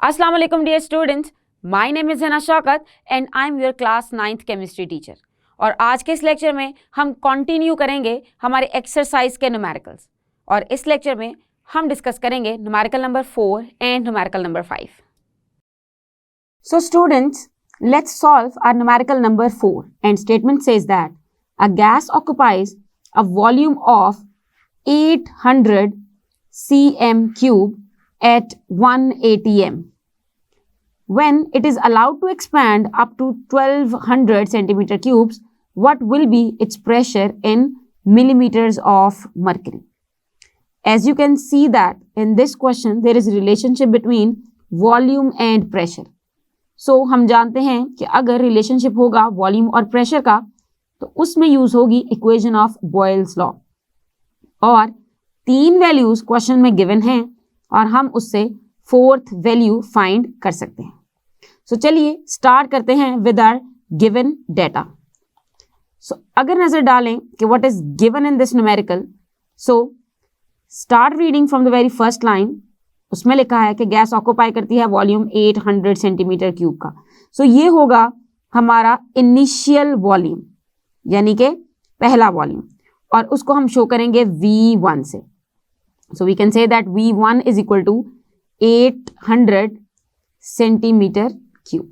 Assalamu alaikum dear students, my name is Hana Shaukat and I am your class 9th chemistry teacher. और आज के इस lecture में हम कंटिन्यू करेंगे हमारे एक्सरसाइज के न्यूमेरिकल्स और इस लेक्चर में हम डिस्कस करेंगे numerical number 4 and numerical number 5. So students, let's solve our numerical number 4 and statement says that a gas occupies a volume of 800 cm cube at 1 atm. When it is allowed to expand up to 1200 centimeter cubes, what will be its pressure in millimeters of mercury? As you can see that in this question there is a relationship between volume and pressure. So हम जानते हैं कि अगर relationship होगा volume और pressure का तो उसमें यूज होगी equation of Boyle's law. और 3 values question में given हैं और हम उससे 4th value find कर सकते हैं. So चलिए start करते हैं with our given data. So अगर नजर डालें कि what is given in this numerical, so start reading from the very first line. उसमें लिखा है कि गैस ऑक्यूपाई करती है वॉल्यूम 800 सेंटीमीटर क्यूब का. So ये होगा हमारा इनिशियल वॉल्यूम यानी कि पहला वॉल्यूम और उसको हम शो करेंगे V1 से. So we can say that V1 is equal to 800 centimetre cube.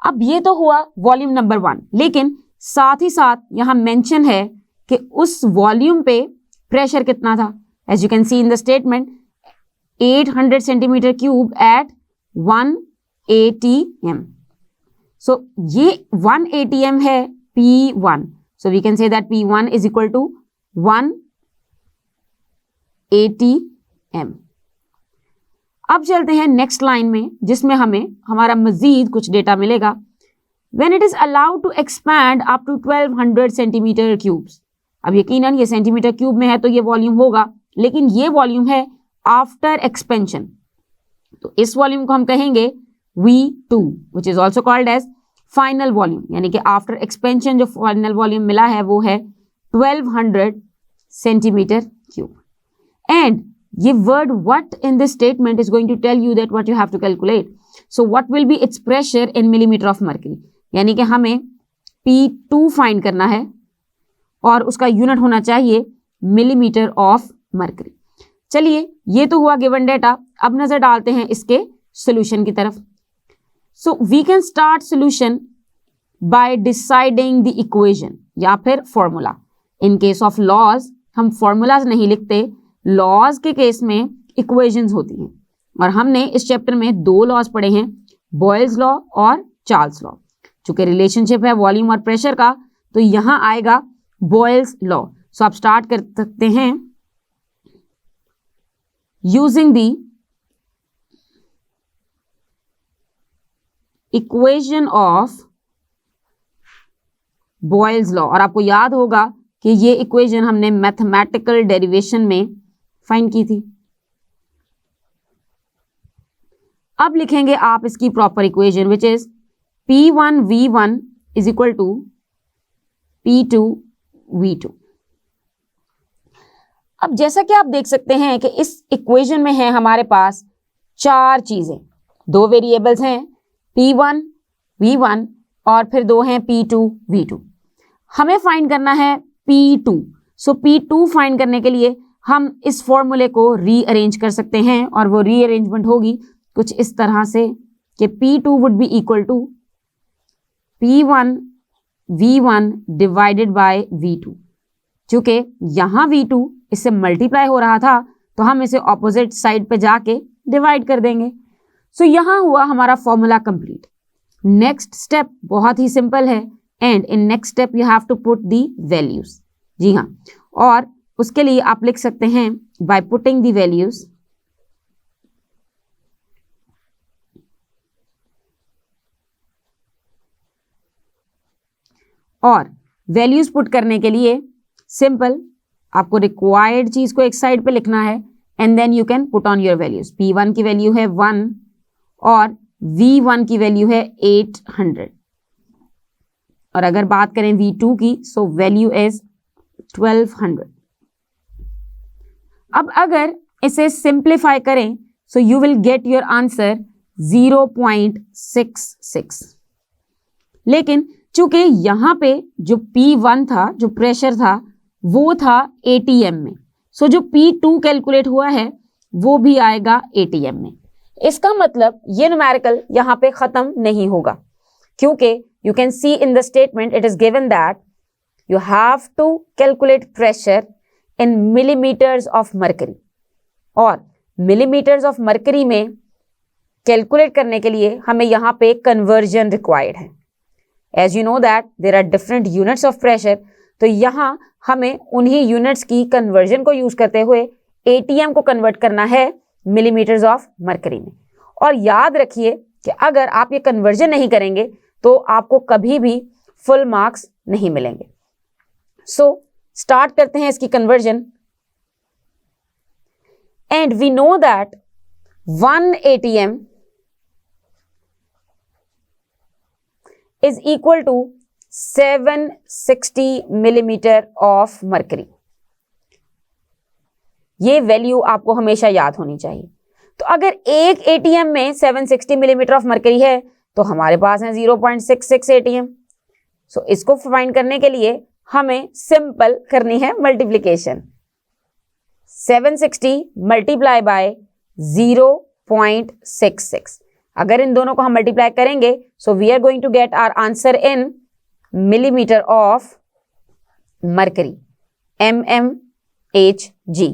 अब ये तो हुआ वॉल्यूम नंबर 1, लेकिन साथ ही साथ यहाँ मेंशन है कि उस वॉल्यूम पे प्रेशर कितना था. As you can see in the statement 800 centimetre cube at 1 atm. So ये 1 atm है P1. So we can say that P1 is equal to 1 atm. अब चलते हैं नेक्स्ट लाइन में जिसमें हमें हमारा मजीद कुछ डेटा मिलेगा. When it is allowed to expand up to 1200 centimetre cubes. अब यकीनन ये सेंटीमीटर क्यूब में है तो ये वॉल्यूम होगा, लेकिन ये वॉल्यूम है आफ्टर एक्सपेंशन. तो इस वॉल्यूम को हम कहेंगे V2 which is also called as final volume, यानी कि आफ्टर एक्सपेंशन जो फाइनल वॉल्यूम मिला है वो है 1200 सेंटीमीटर क्यूब. एंड ये word what in this statement is going to tell you that what you have to calculate. So what will be its pressure in millimeter of mercury, यानी कि हमें P2 find करना है और उसका unit होना चाहिए मिलीमीटर ऑफ मर्करी. चलिए ये तो हुआ गिवन डेटा. अब नजर डालते हैं इसके सॉल्यूशन की तरफ. So we can start solution by deciding the equation या फिर formula. In case of laws हम फॉर्मूलाज नहीं लिखते, लॉज के केस में इक्वेशंस होती हैं और हमने इस चैप्टर में 2 लॉज पढ़े हैं, बॉयल्स लॉ और चार्ल्स लॉ. चूंकि रिलेशनशिप है वॉल्यूम और प्रेशर का तो यहां आएगा बॉयल्स लॉ. सो आप स्टार्ट कर सकते हैं using the equation of Boyle's law. और आपको याद होगा कि ये इक्वेशन हमने मैथमेटिकल डेरिवेशन में फाइंड की थी. अब लिखेंगे आप इसकी proper equation which is P1 V1 is equal to P2 V2. अब जैसा कि आप देख सकते हैं कि इस इक्वेशन में है हमारे पास 4 चीजें, 2 वेरिएबल्स हैं P1 V1 और फिर 2 हैं P2 V2. हमें फाइंड करना है P2. सो P2 फाइंड करने के लिए हम इस फॉर्मूले को रीअरेंज कर सकते हैं और वो रीअरेंजमेंट होगी कुछ इस तरह से कि P2 would be equal to P1 V1 divided by V2. चूंकि यहाँ V2 इससे मल्टीप्लाई हो रहा था तो हम इसे ऑपोजिट साइड पे जाके डिवाइड कर देंगे. सो यहाँ हुआ हमारा फॉर्मूला कंप्लीट. नेक्स्ट स्टेप बहुत ही सिंपल है and in next step you have to put the values. जी हाँ, और उसके लिए आप लिख सकते हैं बाय पुटिंग दी वैल्यूज. और वैल्यूज पुट करने के लिए सिंपल आपको रिक्वायर्ड चीज को एक साइड पे लिखना है and then you can put on your values. P1 की वैल्यू है 1 और V1 की वैल्यू है 800. और अगर बात करें V2 की सो वैल्यू इज 1200. अब अगर इसे सिंप्लीफाई करें सो you will get your answer 0.66। लेकिन चूंकि यहाँ पे जो P1 था, जो प्रेशर था, वो था ATM में, सो जो P2 कैलकुलेट हुआ है वो भी आएगा ATM में। इसका मतलब ये न्यूमेरिकल यहाँ पे खत्म नहीं होगा, क्योंकि you can see in the statement it is given that you have to calculate pressure in millimeters of mercury, और millimeters of mercury में कैलकुलेट करने के लिए हमें यहाँ पे conversion required है। As you know that there are different units of pressure, तो यहाँ हमें उन्हीं units की conversion को यूज करते हुए ATM को कन्वर्ट करना है millimeters of mercury में। और याद रखिए कि अगर आप ये conversion नहीं करेंगे तो आपको कभी भी full marks नहीं मिलेंगे। सो स्टार्ट करते हैं इसकी conversion, and we know that 1 ATM is equal to 760 millimetre of mercury. ये वैल्यू आपको हमेशा याद होनी चाहिए। तो अगर एक ATM में 760 मिलीमीटर ऑफ मर्करी है तो हमारे पास है 0.66 ATM। सो इसको फाइंड करने के लिए हमें सिंपल करनी है मल्टीप्लीकेशन। 760 multiply by 0.66। अगर इन दोनों को हम मल्टीप्लाई करेंगे so we are going to get our answer in millimetre of mercury, mmHg।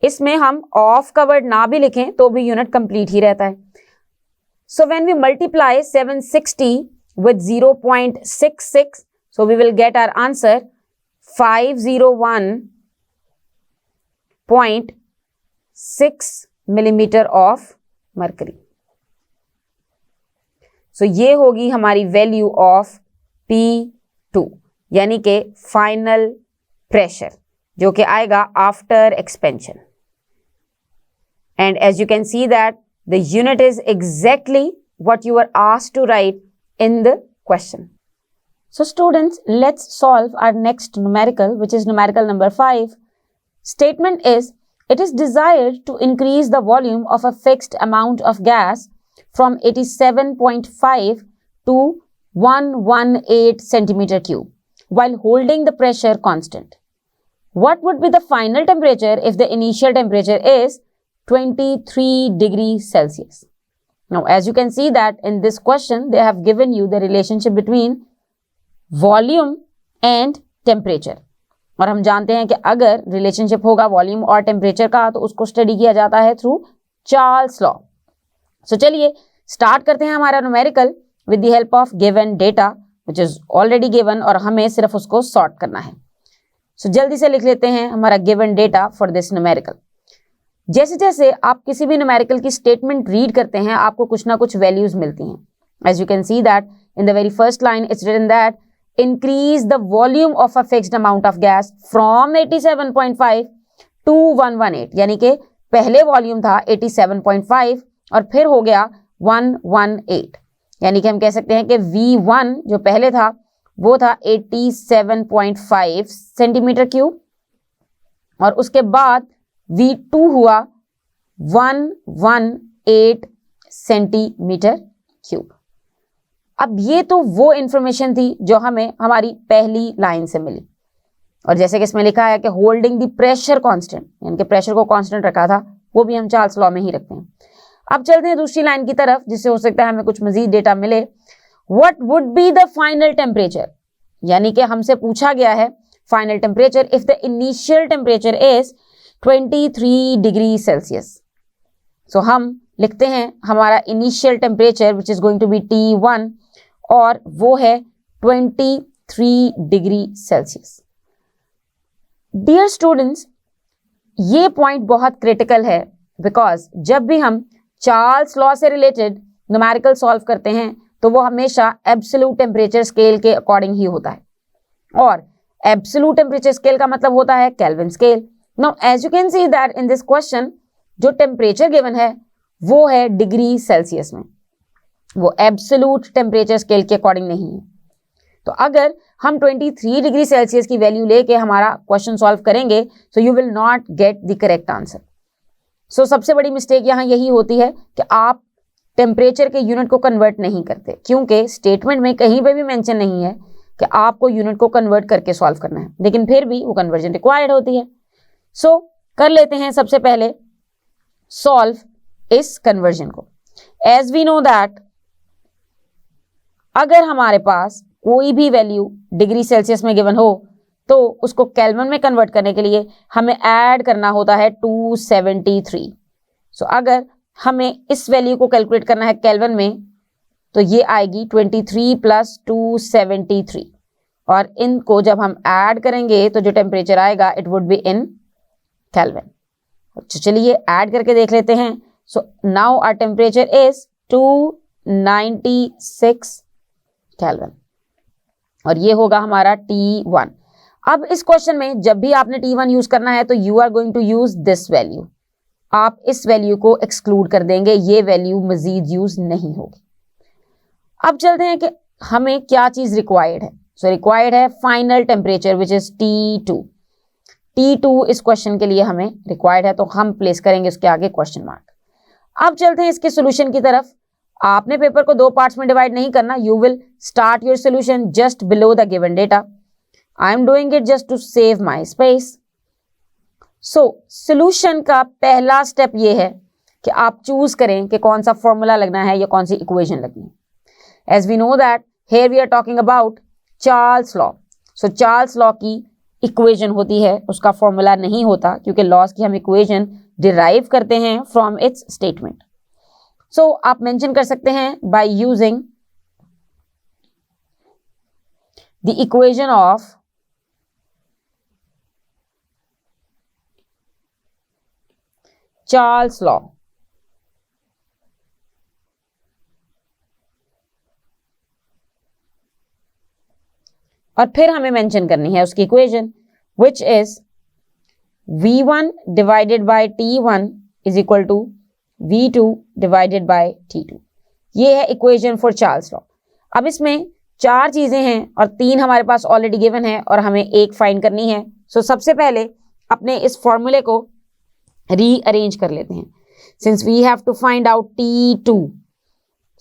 इसमें हम ऑफ का वर्ड ना भी लिखें तो भी यूनिट कंप्लीट ही रहता है। So when we multiply 760 with 0.66, so we will get our answer 501.6 millimeter of mercury। so ये होगी हमारी वैल्यू ऑफ P2, यानी कि फाइनल प्रेशर, जो कि आएगा after expansion. And as you can see that the unit is exactly what you were asked to write in the question. So students, let's solve our next numerical, which is numerical number 5. Statement is, it is desired to increase the volume of a fixed amount of gas from 87.5 to 118 centimeter cube while holding the pressure constant. What would be the final temperature if the initial temperature is 23 degrees Celsius? Now, as you can see that in this question, they have given you the relationship between volume and temperature. और हम जानते हैं कि अगर relationship होगा volume और temperature का तो उसको स्टडी किया जाता है थ्रू चार्ल्स लॉ। सो चलिए स्टार्ट करते हैं हमारा numerical with the help of given data which is already given, और हमें सिर्फ उसको सॉर्ट करना है। सो जल्दी से लिख लेते हैं हमारा given data for this numerical. जैसे जैसे आप किसी भी न्यूमेरिकल की स्टेटमेंट रीड करते हैं आपको कुछ ना कुछ वैल्यूज मिलती हैं। As you can see that in the very first line it's written that increase the volume of a fixed amount of gas from 87.5 to 118, यानी कि पहले वॉल्यूम था 87.5 और फिर हो गया 118, यानी कि हम कह सकते हैं कि V1 जो पहले था वो था 87.5 सेंटीमीटर क्यूब और उसके बाद V2 हुआ 118 सेंटीमीटर क्यूब। अब ये तो वो इंफॉर्मेशन थी जो हमें हमारी पहली लाइन से मिली, और जैसे कि इसमें लिखा है कि होल्डिंग द प्रेशर कांस्टेंट, यानी कि प्रेशर को कांस्टेंट रखा था, वो भी हम चार्ल्स लॉ में ही रखते हैं। अब चलते हैं दूसरी लाइन की तरफ जिससे हो सकता है हमें कुछ मजीद डेटा मिले। What would be the final temperature, यानी कि हमसे पूछा गया है final temperature if the initial temperature is 23 degree Celsius. So हम लिखते हैं हमारा initial temperature which is going to be T1 और वो है 23 डिग्री सेल्सियस। डियर स्टूडेंट्स, ये पॉइंट बहुत क्रिटिकल है बिकॉज जब भी हम चार्ल्स लॉ से रिलेटेड न्यूमेरिकल सॉल्व करते हैं तो वो हमेशा एब्सोल्यूट टेम्परेचर स्केल के अकॉर्डिंग ही होता है, और एब्सोल्यूट टेम्परेचर स्केल का मतलब होता है kelvin scale. Now as you can see that in this question जो टेम्परेचर गिवन है वो है डिग्री सेल्सियस में, वो एब्सोल्यूट टेम्परेचर स्केल के अकॉर्डिंग नहीं है। तो अगर हम 23 डिग्री सेल्सियस की वैल्यू लेके हमारा क्वेश्चन सॉल्व करेंगे so you will not get the correct answer. So सबसे बड़ी मिस्टेक यहाँ यही होती है कि आप टेम्परेचर के यूनिट को कन्वर्ट नहीं करते, क्योंकि स्टेटमेंट में कहीं पे भी मेंशन नहीं है कि आपको यूनिट को कन्वर्ट करके सॉल्व करना है, लेकिन फिर भी वो कन्वर्जन रिक्वायर्ड होती है। सो कर लेते हैं सबसे पहले सॉल्व इस कन्वर्जन को। एज वी नो दैट अगर हमारे पास कोई भी वैल्यू डिग्री सेल्सियस में गिवन हो तो उसको केल्विन में कन्वर्ट करने के लिए हमें ऐड करना होता है 273। सो अगर हमें इस वैल्यू को कैलकुलेट करना है केल्विन में तो ये आएगी 23 + 273, और इनको जब हम ऐड करेंगे तो जो टेम्परेचर आएगा it would be in kelvin. तो चलिए ऐड करके देख लेते हैं। So now our temperature is 296 kelvin, और ये होगा हमारा T1। अब इस क्वेश्चन में जब भी आपने T1 यूज करना है तो you are going to use this value, आप इस वैल्यू को एक्सक्लूड कर देंगे, ये वैल्यू मजीद यूज नहीं होगी। अब चलते हैं कि हमें क्या चीज रिक्वायर्ड है। सो रिक्वायर्ड है final temperature which is T2। T2 इस क्वेश्चन के लिए हमें रिक्वायर्ड है, तो हम प्लेस करेंगे उसके आगे क्वेश्चन मार्क। अब चलते हैं इसके सोल्यूशन की तरफ। आपने पेपर को 2 पार्ट्स में डिवाइड नहीं करना, you will start your solution just below the given data. I am doing it just to save my space. So solution का पहला स्टेप ये है कि आप चूज करें कि कौन सा फॉर्मूला लगना है या कौन सी इक्वेशन लगनी है। As we know that here we are talking about Charles law. So Charles law की इक्वेशन होती है, उसका फॉर्मूला नहीं होता, क्योंकि लॉज की हम इक्वेशन डिराइव करते हैं फ्रॉम इट्स स्टेटमेंट। सो आप मेंशन कर सकते हैं by using the equation of Charles law. और फिर हमें मेंशन करनी है उसकी equation which is V1 divided by T1 is equal to V2 divided by T2। ये है इक्वेशन फॉर चार्ल्स लॉ। अब इसमें 4 चीजें हैं और 3 हमारे पास ऑलरेडी गिवन है और हमें एक फाइंड करनी है। सो सबसे पहले अपने इस फॉर्मूले को रीअरेंज कर लेते हैं। Since we have to find out T2,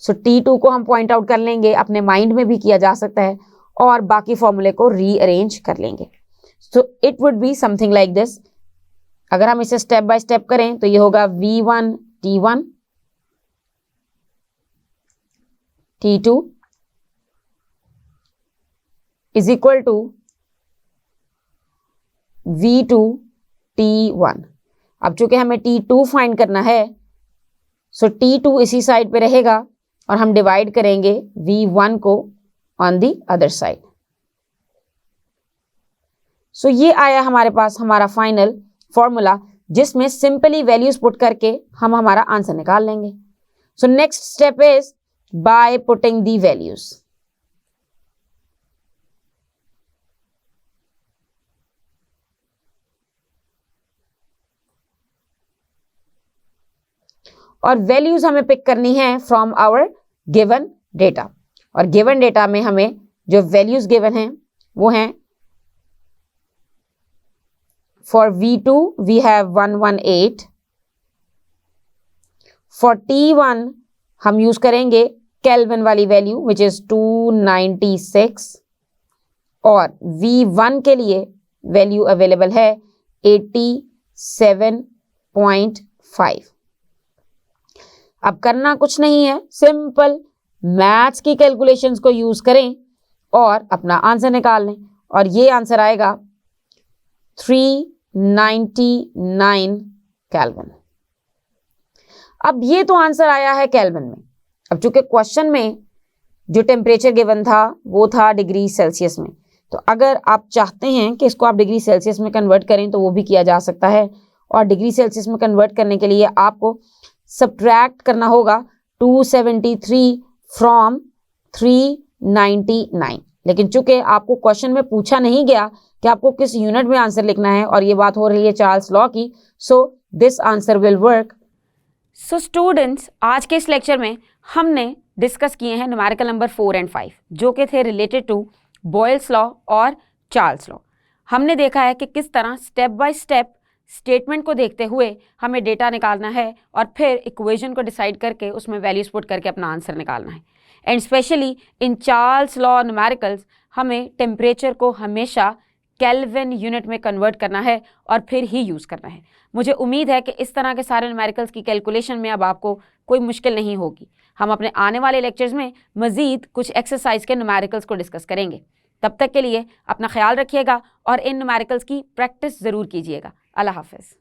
so T2 को हम पॉइंट आउट कर लेंगे, अपने माइंड में भी किया जा सकता है, और बाकी फॉर्मूले को रीअरेंज कर लेंगे। So it would be something like this. अगर हम इसे स्टेप बाय स्टेप करें तो ये होगा V1 T1 T2 is equal to V2 T1। अब चूंकि हमें T2 फाइंड करना है, सो T2 इसी साइड पे रहेगा और हम डिवाइड करेंगे V1 को ऑन दी अदर साइड। सो ये आया हमारे पास हमारा फाइनल फॉर्मूला, जिसमें सिंपली वैल्यूज पुट करके हम हमारा आंसर निकाल लेंगे। So next step is by putting the values. और वैल्यूज हमें पिक करनी है फ्रॉम आवर गिवन डेटा, और गिवन डेटा में हमें जो वैल्यूज गिवन हैं वो हैं for V2 we have 118, for T1 हम यूज करेंगे केल्विन वाली वैल्यू विच इज 296, और V1 के लिए वैल्यू अवेलेबल है 87.5। अब करना कुछ नहीं है, सिंपल मैथ्स की कैलकुलेशंस को यूज करें और अपना आंसर निकाल लें, और ये आंसर आएगा 399 केल्विन। अब ये तो आंसर आया है केल्विन में। अब चूंकि क्वेश्चन में जो टेम्परेचर गिवन था वो था डिग्री सेल्सियस में, तो अगर आप चाहते हैं कि इसको आप डिग्री सेल्सियस में कन्वर्ट करें तो वो भी किया जा सकता है, और डिग्री सेल्सियस में कन्वर्ट करने के लिए आपको सब्ट्रैक्ट करना होगा 273 फ्रॉम 399। लेकिन चूंकि आपको क्वेश्चन में पूछा नहीं गया कि आपको किस यूनिट में आंसर लिखना है, और ये बात हो रही है चार्ल्स लॉ की, so this answer will work. So students, आज के इस लेक्चर में हमने डिस्कस किए हैं न्यूमेरिकल नंबर 4 और 5, जो कि थे रिलेटेड टू बॉयल्स लॉ और चार्ल्स लॉ। हमने देखा है कि किस तरह स्टेप बाय स्टेप स्टेटमेंट को देखते हुए हमें डेटा निकालना है और फिर इक्वेशन को डिसाइड करके उसमें वैल्यूज पुट करके अपना आंसर निकालना है। And specially in Charles law numericals हमें टेम्परेचर को हमेशा केल्विन यूनिट में कन्वर्ट करना है और फिर ही यूज़ करना है। मुझे उम्मीद है कि इस तरह के सारे न्यूमेरिकल्स की कैलकुलेशन में अब आपको कोई मुश्किल नहीं होगी। हम अपने आने वाले लेक्चर्स में मज़ीद कुछ एक्सरसाइज के न्यूमेरिकल्स को डिस्कस करेंगे। तब तक के लिए अपना ख्याल रखिएगा और इन न्यूमेरिकल्स की प्रैक्टिस ज़रूर कीजिएगा। अल्लाह हाफ़िज़।